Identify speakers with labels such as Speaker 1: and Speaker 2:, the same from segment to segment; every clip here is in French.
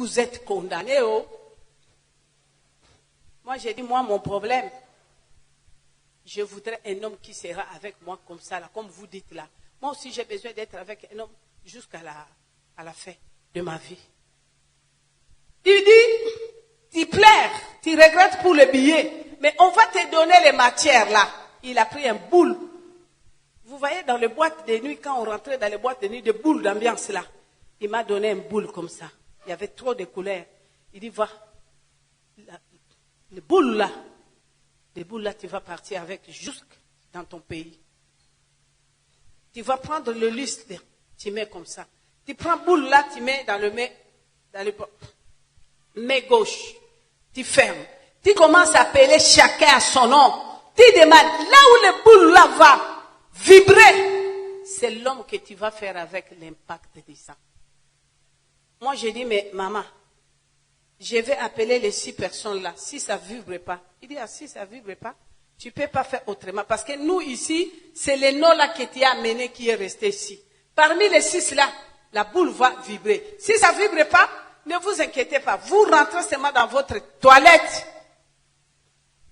Speaker 1: vous êtes condamnés. Oh. Moi, j'ai dit, moi, mon problème, je voudrais un homme qui sera avec moi comme ça, là, comme vous dites là. Moi aussi, j'ai besoin d'être avec un homme jusqu'à la fin de ma vie. Il dit, tu pleures, tu regrettes pour le billet, mais on va te donner les matières là. Il a pris un boule. Vous voyez dans les boîtes de nuit, quand on rentrait dans les boîtes de nuit, des boules d'ambiance là. Il m'a donné un boule comme ça. Il y avait trop de couleurs. Il dit, va, les boules là, tu vas partir avec jusque dans ton pays. Tu vas prendre le lustre, tu mets comme ça. Tu prends boule là, tu mets dans le main gauche. Tu fermes. Tu commences à appeler chacun à son nom. Tu demandes, là où le boule là va vibrer, c'est l'homme que tu vas faire avec l'impact de ça. Moi, j'ai dit, mais maman, je vais appeler les 6 personnes là. Si ça ne vibre pas. Il dit, si ça ne vibre pas, tu ne peux pas faire autrement. Parce que nous ici, c'est le nom là que tu as amené qui est resté ici. Parmi les 6 là, la boule va vibrer. Si ça ne vibre pas, ne vous inquiétez pas. Vous rentrez seulement dans votre toilette.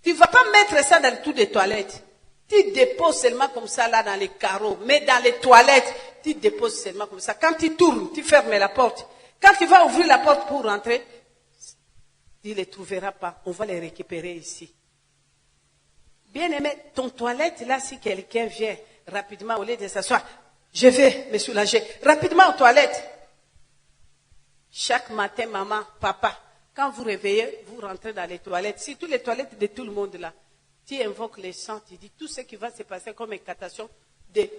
Speaker 1: Tu ne vas pas mettre ça dans toutes les toilettes. Tu déposes seulement comme ça là dans les carreaux. Mais dans les toilettes, tu déposes seulement comme ça. Quand tu tournes, tu fermes la porte. Quand tu vas ouvrir la porte pour rentrer, tu ne les trouveras pas. On va les récupérer ici. Bien aimé, ton toilette là, si quelqu'un vient rapidement au lieu de s'asseoir, je vais me soulager. Rapidement aux toilettes. Chaque matin, maman, papa, quand vous réveillez, vous rentrez dans les toilettes. Si toutes les toilettes de tout le monde là, tu invoques les sangs, tu dis tout ce qui va se passer comme une catastrophe des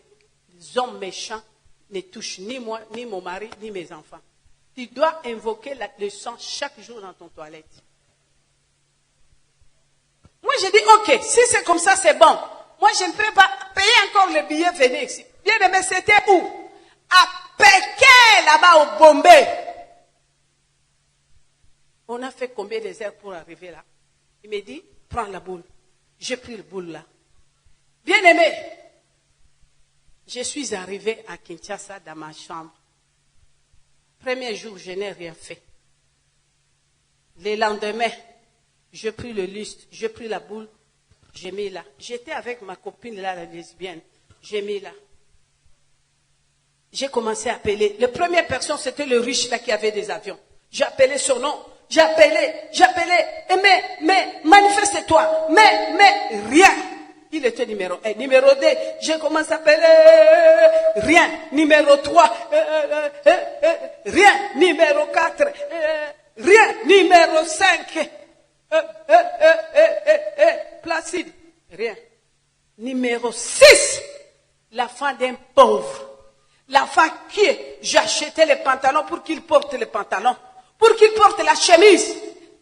Speaker 1: hommes méchants ne touche ni moi, ni mon mari, ni mes enfants. Tu dois invoquer le sang chaque jour dans ton toilette. Moi, j'ai dit, ok, si c'est comme ça, c'est bon. Moi, je ne peux pas payer encore le billet, venez ici. Bien aimé, c'était où? À Pékin, là-bas, au Bombay. On a fait combien de heures pour arriver là? Il me dit, prends la boule. J'ai pris le boule là. Bien aimé, je suis arrivé à Kinshasa dans ma chambre. Premier jour, je n'ai rien fait. Le lendemain, j'ai pris le lustre, j'ai pris la boule, j'ai mis là. J'étais avec ma copine là, la lesbienne. J'ai mis là. J'ai commencé à appeler. La première personne, c'était le riche là qui avait des avions. J'ai appelé son nom. J'ai appelé. Mais, manifeste-toi. Mais, rien. Il était numéro 1. Numéro 2, j'ai commencé à appeler. Rien. Numéro 3, rien. Numéro 4, rien. Numéro 5, Placide. Rien. Numéro 6, la femme d'un pauvre. L'enfant qui j'ai acheté les pantalons pour qu'il porte les pantalons. Pour qu'il porte la chemise.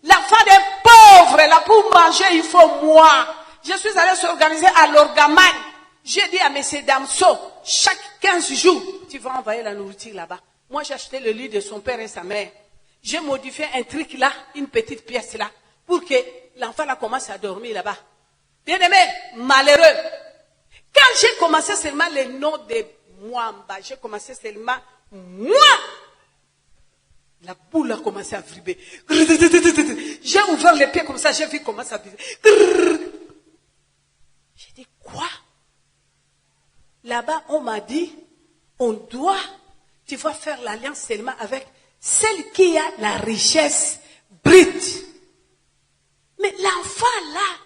Speaker 1: L'enfant d'un pauvre, là, pour manger, il faut moi. Je suis allé s'organiser à l'Orgaman. J'ai dit à M. Damso, chaque 15 jours, tu vas envoyer la nourriture là-bas. Moi, j'ai acheté le lit de son père et sa mère. J'ai modifié un truc là, une petite pièce là, pour que l'enfant là commence à dormir là-bas. Bien aimé, malheureux. Quand j'ai commencé seulement le nom de Mwamba, j'ai commencé seulement moi. La boule a commencé à vibrer. J'ai ouvert les pieds comme ça, j'ai vu comment ça vibrait. J'ai dit, quoi? Là-bas, on m'a dit, tu vas faire l'alliance seulement avec celle qui a la richesse brute. Mais l'enfant là,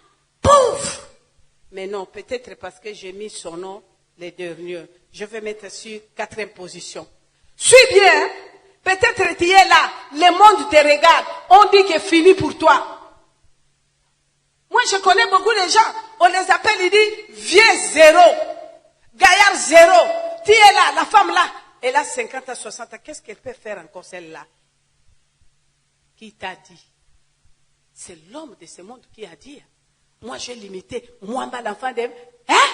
Speaker 1: pauvre. Mais non, peut-être parce que j'ai mis son nom les derniers. Je vais mettre sur 4e position. Suis bien. Peut-être tu es là, le monde te regarde. On dit que c'est fini pour toi. Moi, je connais beaucoup de gens. On les appelle, ils disent, vieux zéro. Gaillard zéro. Tu es là, la femme là. Elle a 50 à 60 ans. Qu'est-ce qu'elle peut faire encore celle-là? Qui t'a dit? C'est l'homme de ce monde qui a dit. Moi, j'ai limité. Moi, l'enfant de... Hein?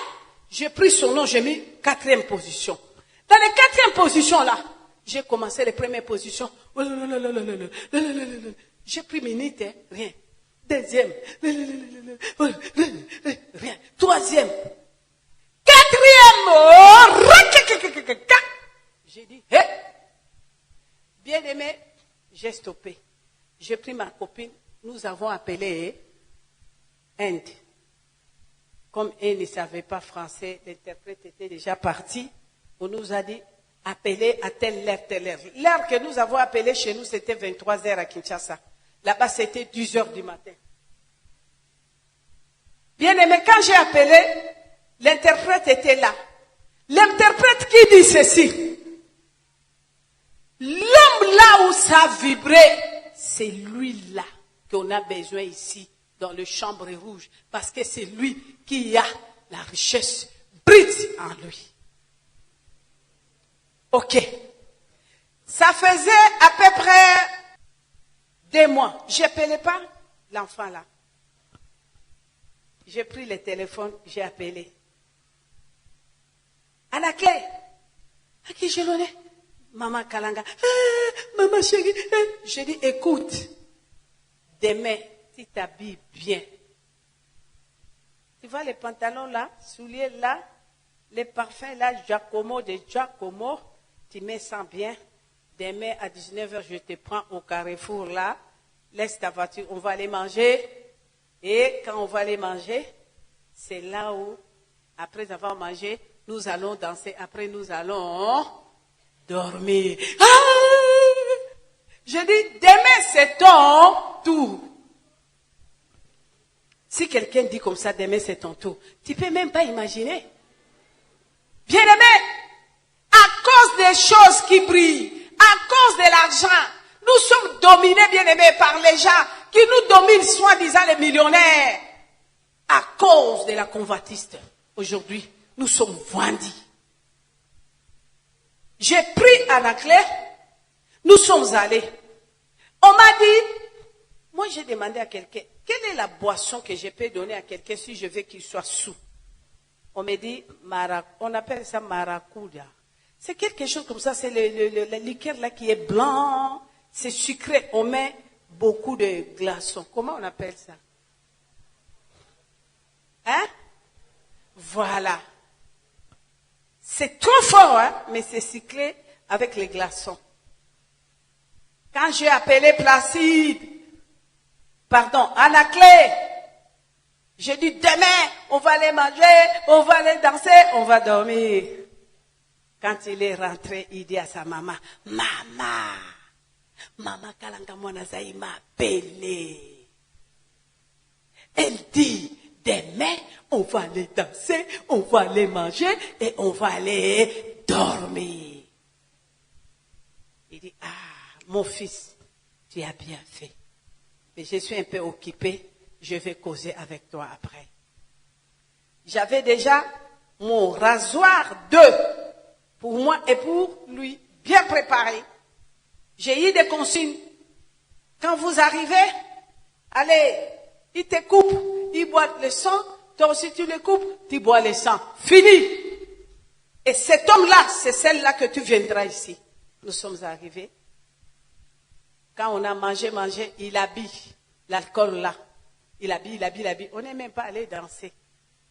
Speaker 1: J'ai pris son nom, j'ai mis 4e position. Dans les 4e positions là, j'ai commencé les premières positions. J'ai pris minute, rien. 2e, rien. 3e, 4e. J'ai dit, hé, bien aimé, J'ai stoppé. J'ai pris ma copine. Nous avons appelé Inde. Comme elle ne savait pas français, l'interprète était déjà parti. On nous a dit, appelez à telle heure, telle heure. L'heure que nous avons appelé chez nous, c'était 23 heures à Kinshasa. Là-bas, c'était 10 heures du matin. Bien aimé, quand j'ai appelé, l'interprète était là. L'interprète qui dit ceci. L'homme là où ça vibrait, c'est lui là qu'on a besoin ici, dans le chambre rouge. Parce que c'est lui qui a la richesse brute en lui. Ok. Ça faisait à peu près 2 mois. Je n'appelais pas l'enfant là. J'ai pris le téléphone, j'ai appelé. À la clé. À qui j'ai donné? Maman Kalanga. Maman chérie. J'ai dit, écoute. Demain, tu t'habilles bien. Tu vois les pantalons là, souliers là, les parfums là, Giacomo de Giacomo. Tu mets ça bien. Demain à 19h, je te prends au carrefour là. Laisse ta voiture, on va aller manger. Et quand on va aller manger, c'est là où, après avoir mangé, nous allons danser. Après, nous allons dormir. Je dis, demain, c'est ton tour. Si quelqu'un dit comme ça, demain, c'est ton tour, tu ne peux même pas imaginer. Bien aimé, à cause des choses qui brillent, à cause de l'argent, nous sommes dominés, bien aimés, par les gens qui nous dominent, soi-disant les millionnaires. À cause de la convoitise, aujourd'hui, nous sommes vendus. J'ai pris à la clé, nous sommes allés. On m'a dit, moi j'ai demandé à quelqu'un, quelle est la boisson que je peux donner à quelqu'un si je veux qu'il soit sous? On m'a dit, on appelle ça maracuja. C'est quelque chose comme ça, c'est le liqueur là qui est blanc, c'est sucré. On met beaucoup de glaçons. Comment on appelle ça? Hein? Voilà. C'est trop fort, hein? Mais c'est sucré avec les glaçons. Quand j'ai appelé Placide, à la clé, j'ai dit demain, on va aller manger, on va aller danser, on va dormir. Quand il est rentré, il dit à sa maman, Maman Kalanga Mwanazaï m'a appelé. Elle dit, demain, on va aller danser, on va aller manger et on va aller dormir. Il dit, mon fils, tu as bien fait. Mais je suis un peu occupé, je vais causer avec toi après. J'avais déjà mon rasoir 2 pour moi et pour lui, bien préparé. J'ai eu des consignes. Quand vous arrivez, allez, il te coupe, il boit le sang, toi aussi tu le coupes, tu bois le sang. Fini. Et cet homme-là, c'est celle-là que tu viendras ici. Nous sommes arrivés. Quand on a mangé, il habille l'alcool là. Il habille. On n'est même pas allé danser.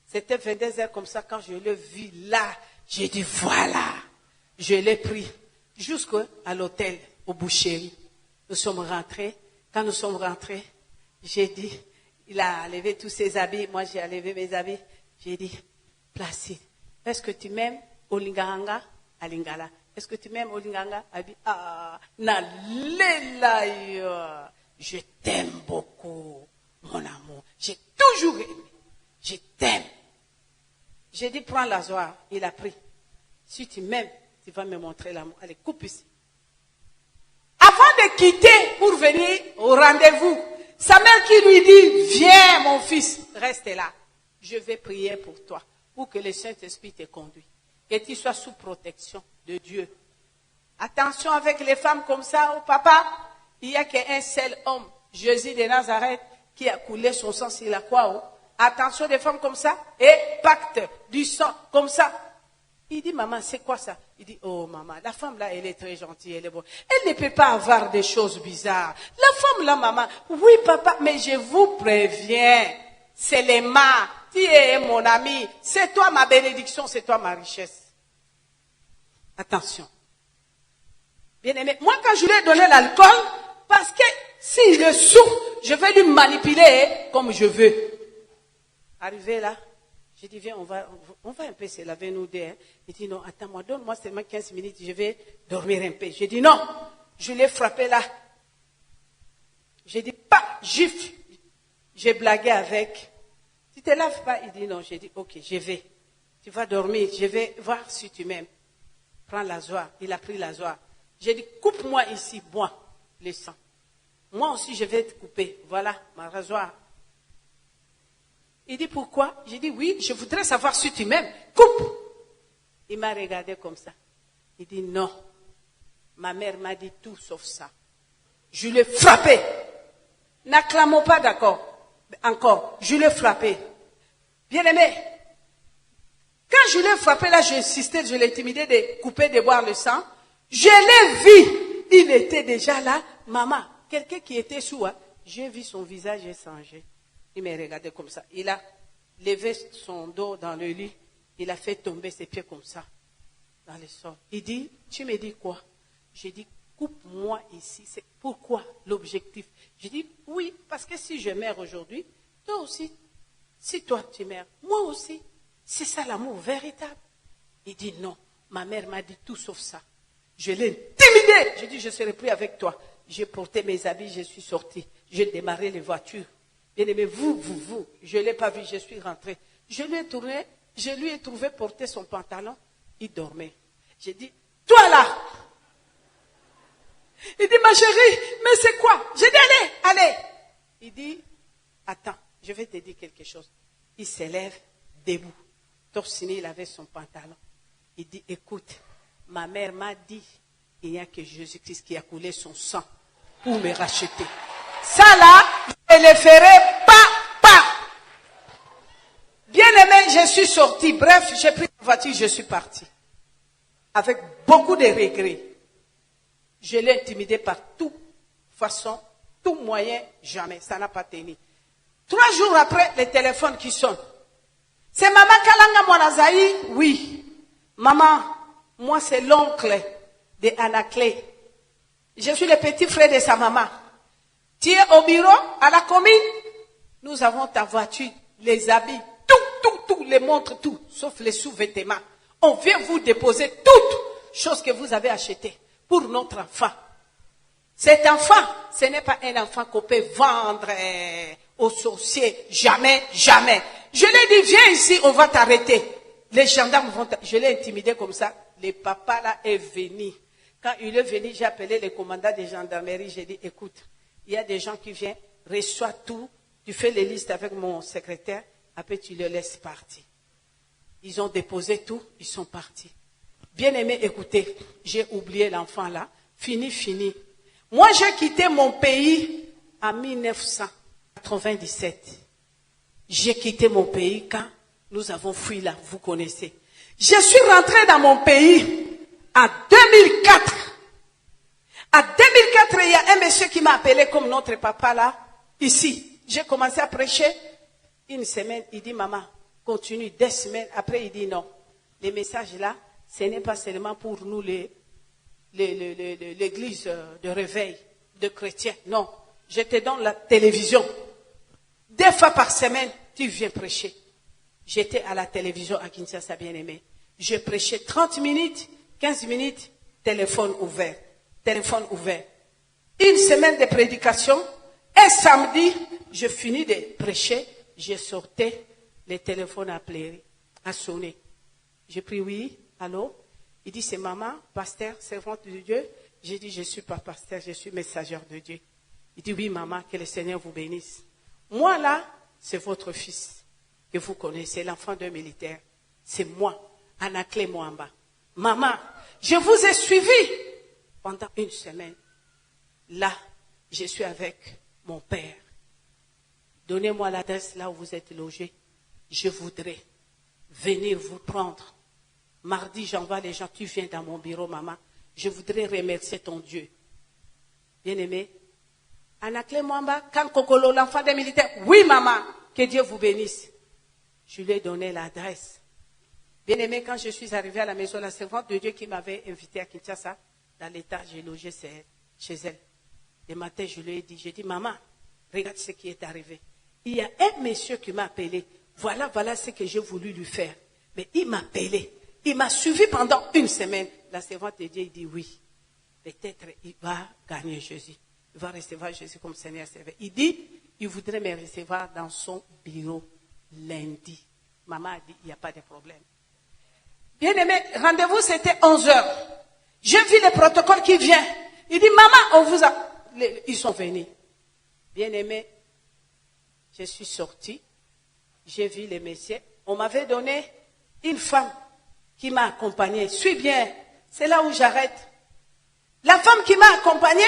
Speaker 1: C'était 22 heures comme ça, quand je l'ai vu là, j'ai dit voilà. Je l'ai pris jusqu'à l'hôtel, au boucherie. Nous sommes rentrés. Quand nous sommes rentrés, j'ai dit, il a enlevé tous ses habits, moi j'ai enlevé mes habits. J'ai dit, Placide, est-ce que tu m'aimes au Linganga, à Lingala? Est-ce que tu m'aimes au Linganga? Elle dit, je t'aime beaucoup, mon amour. J'ai toujours aimé. Je t'aime. J'ai dit, prends l'azoir. Il a pris. Si tu m'aimes, tu vas me montrer l'amour. Allez, coupe ici. Avant de quitter pour venir au rendez-vous, sa mère qui lui dit, viens mon fils, reste là. Je vais prier pour toi, pour que le Saint-Esprit te conduise. Que tu sois sous protection de Dieu. Attention avec les femmes comme ça, oh papa, il n'y a qu'un seul homme, Jésus de Nazareth, qui a coulé son sang sur la croix. Oh. Attention des femmes comme ça, et pacte du sang comme ça. Il dit, maman, c'est quoi ça? Il dit, oh maman, la femme là, elle est très gentille, elle est bonne. Elle ne peut pas avoir des choses bizarres. La femme là, maman, oui papa, mais je vous préviens, c'est les mains. Tu es mon ami, c'est toi ma bénédiction, c'est toi ma richesse. Attention. Bien aimé, moi quand je lui ai donné l'alcool, Parce que s'il le souffre, je vais lui manipuler comme je veux. Arrivé là, j'ai dit, viens, on va un peu se laver nous deux. Hein. Il dit, non, attends-moi, donne-moi seulement 15 minutes, je vais dormir un peu. J'ai dit, non, je l'ai frappé là. J'ai dit, pas, gifle. J'ai blagué avec. Tu te laves pas? Il dit, non. J'ai dit, ok, je vais. Tu vas dormir, je vais voir si tu m'aimes. Prends l'azoir. Il a pris l'azoir. J'ai dit, coupe-moi ici, bois le sang. Moi aussi, je vais te couper. Voilà, ma rasoir. Il dit, pourquoi? J'ai dit, oui, je voudrais savoir si tu m'aimes. Coupe! Il m'a regardé comme ça. Il dit, non. Ma mère m'a dit tout sauf ça. Je l'ai frappé. N'acclamons pas d'accord. Encore, je l'ai frappé. Bien aimé. Quand je l'ai frappé, là, j'ai insisté, je l'ai intimidé de couper, de boire le sang. Je l'ai vu. Il était déjà là. Maman, quelqu'un qui était sous, hein, j'ai vu son visage changé. Il m'a regardé comme ça. Il a levé son dos dans le lit. Il a fait tomber ses pieds comme ça, dans le sol. Il dit, tu me dis quoi? J'ai dit, coupe-moi ici. C'est pourquoi l'objectif? J'ai dit, oui, parce que si je meurs aujourd'hui, toi aussi, si toi tu meurs, moi aussi. C'est ça l'amour véritable. Il dit, non, ma mère m'a dit tout sauf ça. Je l'ai intimidé. J'ai dit, je ne serai plus avec toi. J'ai porté mes habits, je suis sorti. J'ai démarré les voitures. Bien aimé, vous, je ne l'ai pas vu, je suis rentré. Je lui ai tourné, je lui ai trouvé porter son pantalon. Il dormait. J'ai dit, toi là. Il dit, ma chérie, mais c'est quoi? J'ai dit, allez. Il dit, attends, je vais te dire quelque chose. Il s'élève debout. Torsiné, il avait son pantalon. Il dit, écoute, ma mère m'a dit, il n'y a que Jésus-Christ qui a coulé son sang pour me racheter. Ça là, je ne le ferai pas. Bien aimé, je suis sorti. Bref, j'ai pris la voiture, je suis parti. Avec beaucoup de regrets. Je l'ai intimidé par toute façon, tout moyen, jamais. Ça n'a pas tenu. 3 jours après, le téléphone qui sonne. C'est Maman Kalanga Mwanazaï? Oui. Maman, moi c'est l'oncle de Anaclé. Je suis le petit frère de sa maman. Tu es au bureau, à la commune? Nous avons ta voiture, les habits, tout, les montres, tout, sauf les sous-vêtements. On vient vous déposer toutes choses que vous avez achetées pour notre enfant. Cet enfant, ce n'est pas un enfant qu'on peut vendre aux sorciers. Jamais. Je lui ai dit, viens ici, on va t'arrêter. Les gendarmes vont je l'ai intimidé comme ça. Le papa là est venu. Quand il est venu, j'ai appelé le commandant de gendarmerie. J'ai dit, écoute, il y a des gens qui viennent, reçois tout. Tu fais les listes avec mon secrétaire. Après, tu le laisses partir. Ils ont déposé tout, ils sont partis. Bien aimé, écoutez, j'ai oublié l'enfant là. Fini. Moi, j'ai quitté mon pays en 1997. J'ai quitté mon pays quand nous avons fui là, vous connaissez. Je suis rentré dans mon pays en 2004. En 2004, il y a un monsieur qui m'a appelé comme notre papa là, ici. J'ai commencé à prêcher. Une semaine, il dit, maman, continue. 2 semaines, après, il dit non. Les messages là, ce n'est pas seulement pour nous l'église de réveil de chrétiens. Non, je te donne la télévision. 2 fois par semaine, tu viens prêcher. J'étais à la télévision à Kinshasa, bien aimé. Je prêchais 30 minutes, 15 minutes, téléphone ouvert. Une semaine de prédication. Un samedi, je finis de prêcher. Je sortais, le téléphone a sonné. J'ai pris oui, allô? Il dit, c'est maman, pasteur, servante de Dieu. J'ai dit, je ne suis pas pasteur, je suis messagère de Dieu. Il dit, oui, maman, que le Seigneur vous bénisse. Moi, là, c'est votre fils que vous connaissez, l'enfant d'un militaire. C'est moi, Anaclé Mwamba. Maman, je vous ai suivi pendant 1 semaine. Là, je suis avec mon père. Donnez-moi l'adresse là où vous êtes logé. Je voudrais venir vous prendre. Mardi, j'envoie les gens. Tu viens dans mon bureau, maman. Je voudrais remercier ton Dieu. Bien-aimé. Anaclé Mwamba, quand Kokolo, l'enfant des militaires. Oui, maman. Que Dieu vous bénisse. Je lui ai donné l'adresse. Bien-aimé, quand je suis arrivé à la maison, la servante de Dieu qui m'avait invité à Kinshasa, dans l'état, j'ai logé chez elle. Le matin, je lui ai dit, j'ai dit, maman, regarde ce qui est arrivé. Il y a un monsieur qui m'a appelé. Voilà ce que j'ai voulu lui faire. Mais il m'a appelé. Il m'a suivi pendant une semaine. La servante de Dieu, il dit oui. Peut-être il va gagner Jésus. Il va recevoir Jésus comme Seigneur Sauveur. Il dit, il voudrait me recevoir dans son bureau lundi. Maman a dit, il n'y a pas de problème. Bien aimé, rendez-vous c'était 11h. J'ai vu le protocole qui vient. Il dit, maman, ils sont venus. Bien aimé, je suis sortie. J'ai vu les messieurs. On m'avait donné une femme qui m'a accompagnée. Suis bien, c'est là où j'arrête. La femme qui m'a accompagnée,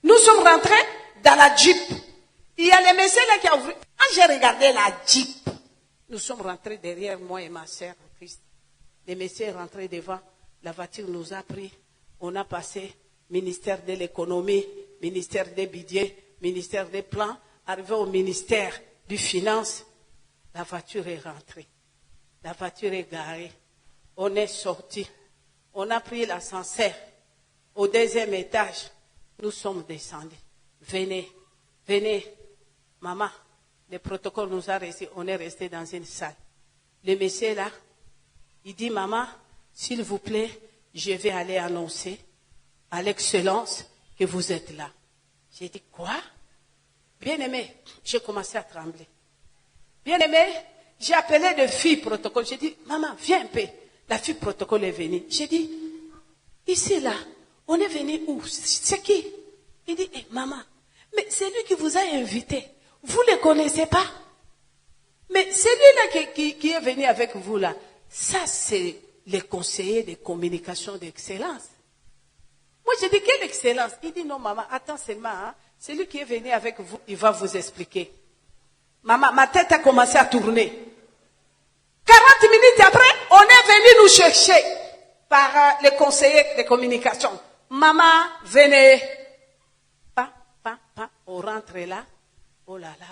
Speaker 1: nous sommes rentrés dans la Jeep. Il y a les messieurs là qui ont ouvert. Quand j'ai regardé la Jeep, nous sommes rentrés derrière moi et ma soeur en Christ. Les messieurs sont rentrés devant. La voiture nous a pris. On a passé ministère de l'économie, ministère des budgets, ministère des plans, arrivé au ministère du finance. La voiture est rentrée. La voiture est garée. On est sorti. On a pris l'ascenseur. Au deuxième étage, nous sommes descendus. Venez. Maman, le protocole nous a resté. On est resté dans une salle. Le monsieur là, il dit, maman, s'il vous plaît, je vais aller annoncer à l'excellence que vous êtes là. J'ai dit, quoi? Bien aimé, j'ai commencé à trembler. Bien aimé, j'ai appelé de fille protocole. J'ai dit, maman, viens un peu. La fille protocole est venue. J'ai dit, ici là, on est venu où? C'est qui? Il dit, maman, mais c'est lui qui vous a invité. Vous ne le connaissez pas? Mais celui-là qui est venu avec vous là, ça c'est le conseiller de communication d'excellence. Moi j'ai dit, quelle excellence? Il dit, non maman, attends seulement, hein. Celui qui est venu avec vous, il va vous expliquer. Maman, ma tête a commencé à tourner. 40 minutes après, on est venu nous chercher par les conseillers de communication. Maman, venez. On rentre là. Oh là là,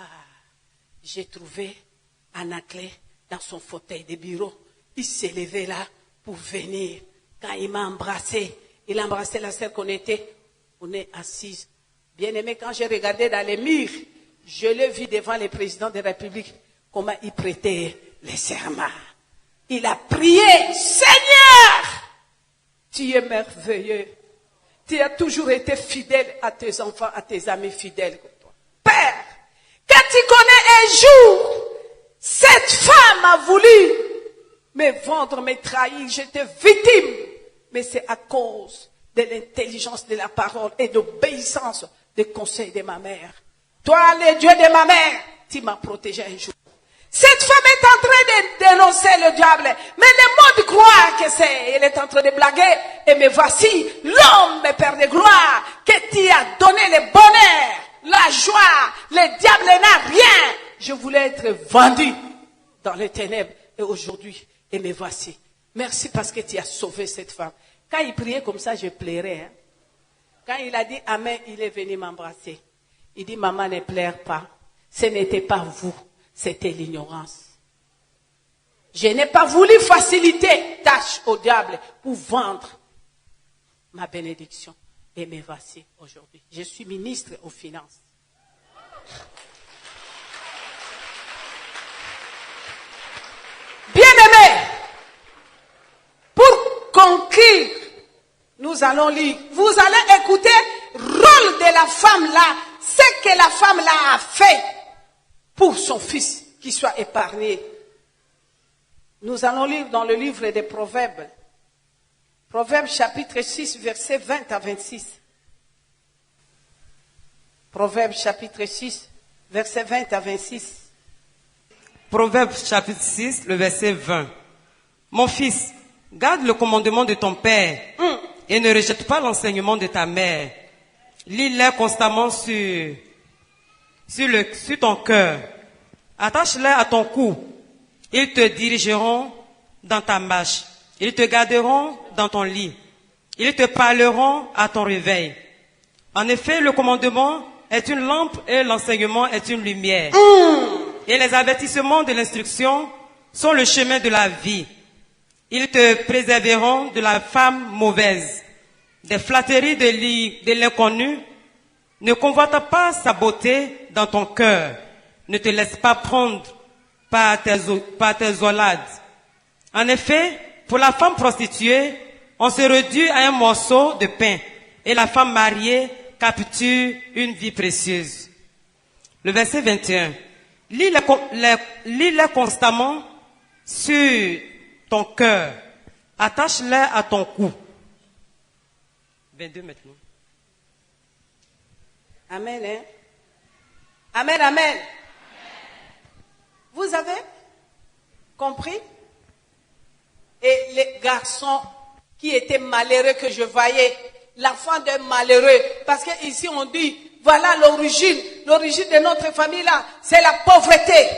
Speaker 1: j'ai trouvé Anaclé dans son fauteuil de bureau. Il s'est levé là pour venir. Quand il m'a embrassé, il a embrassé la sœur qu'on était. On est assises. Bien aimé, quand j'ai regardé dans les murs, je l'ai vu devant le président de la République, comment il prêtait les serments. Il a prié, Seigneur, tu es merveilleux. Tu as toujours été fidèle à tes enfants, à tes amis fidèles comme toi. Père, quand tu connais un jour, cette femme a voulu me vendre, me trahir, j'étais victime. Mais c'est à cause de l'intelligence de la parole et d'obéissance des conseils de ma mère. Toi, le Dieu de ma mère, tu m'as protégé un jour. Cette femme est en train de dénoncer le diable. Mais le monde croit que elle est en train de blaguer. Et me voici, l'homme, Père de gloire, que tu as donné le bonheur, la joie. Le diable n'a rien. Je voulais être vendu dans les ténèbres. Et aujourd'hui, et me voici. Merci parce que tu as sauvé cette femme. Quand il priait comme ça, je pleurais. Hein. Quand il a dit Amen, il est venu m'embrasser. Il dit, maman, ne pleure pas. Ce n'était pas vous. C'était l'ignorance. Je n'ai pas voulu faciliter tâche au diable pour vendre ma bénédiction. Et me voici aujourd'hui. Je suis ministre aux finances. Bien-aimés, pour conclure, nous allons lire. Vous allez écouter le rôle de la femme là, ce que la femme là a fait pour son fils qui soit épargné. Nous allons lire dans le livre des Proverbes. Proverbes chapitre 6, versets 20 à 26. Proverbes chapitre 6, versets 20 à 26.
Speaker 2: Proverbes chapitre 6, le verset 20. Mon fils, garde le commandement de ton père et ne rejette pas l'enseignement de ta mère. Lis-les constamment sur ton cœur. Attache-les à ton cou. Ils te dirigeront dans ta marche. Ils te garderont dans ton lit. Ils te parleront à ton réveil. En effet, le commandement est une lampe et l'enseignement est une lumière. Et les avertissements de l'instruction sont le chemin de la vie. Ils te préserveront de la femme mauvaise des flatteries de l'inconnu. Ne convoite pas sa beauté dans ton cœur. Ne te laisse pas prendre par tes olades. En effet, pour la femme prostituée, on se réduit à un morceau de pain et la femme mariée capture une vie précieuse. Le verset 21. Lis-les constamment sur ton cœur. Attache-les à ton cou. 22 maintenant.
Speaker 1: Amen, hein? Amen, amen. Vous avez compris? Et les garçons qui étaient malheureux que je voyais, l'enfant d'un malheureux, parce qu'ici on dit, voilà l'origine de notre famille là, c'est la pauvreté.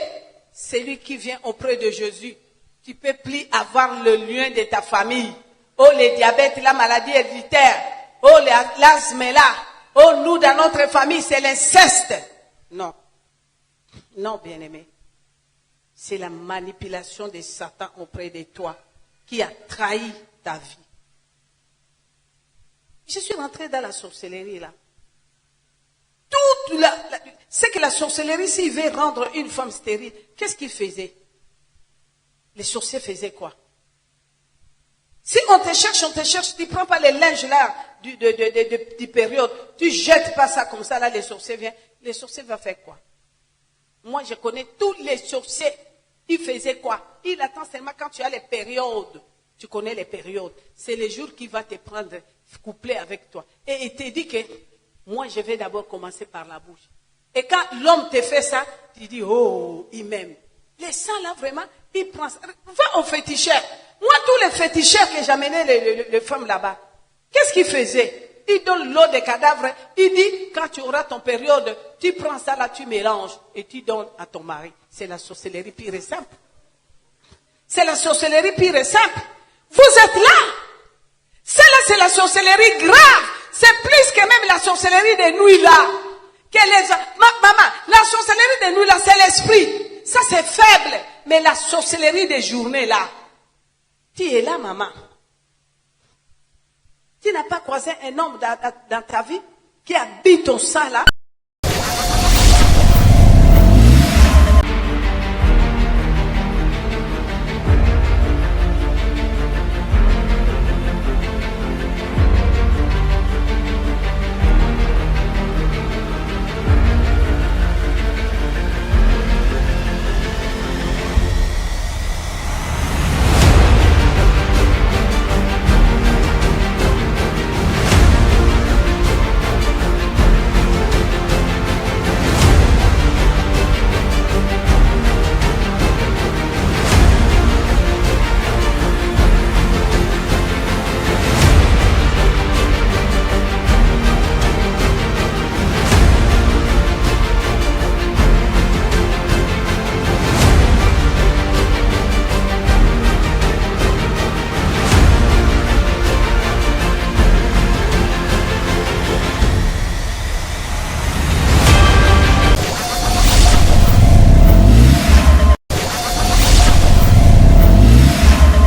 Speaker 1: Celui qui vient auprès de Jésus, tu peux plus avoir le lien de ta famille. Oh, le diabète, la maladie héréditaire, oh, l'asthme est là, oh, nous dans notre famille, c'est l'inceste. Non, non, bien-aimé. C'est la manipulation de Satan auprès de toi qui a trahi ta vie. Je suis rentré dans la sorcellerie là. C'est que la sorcellerie, s'il veut rendre une femme stérile, qu'est-ce qu'il faisait? Les sorciers faisaient quoi? Si on te cherche, tu ne prends pas les linges là du période, tu jettes pas ça comme ça, là les sorciers viennent. Les sorciers vont faire quoi? Moi je connais tous les sorciers. Ils faisaient quoi? Il attend seulement quand tu as les périodes. Tu connais les périodes. C'est le jour qui va te prendre couplé avec toi. Et il te dit que moi je vais d'abord commencer par la bouche. Et quand l'homme te fait ça, tu dis, oh, il m'aime. Les sangs là vraiment, il prend ça. Va au féticheur. Moi tous les féticheurs que j'amenais les femmes là-bas, qu'est-ce qu'ils faisaient? Ils donnent l'eau des cadavres. Il dit, quand tu auras ton période, tu prends ça là, tu mélanges et tu donnes à ton mari. C'est la sorcellerie pure et simple. C'est la sorcellerie pure et simple. Vous êtes là. Celle-là, c'est la sorcellerie grave. C'est plus que même la sorcellerie des nuits là. Maman, la sorcellerie des nuits là, c'est l'esprit. Ça, c'est faible. Mais la sorcellerie des journées là, tu es là, maman. Tu n'as pas croisé un homme dans ta vie qui habite ton sang là?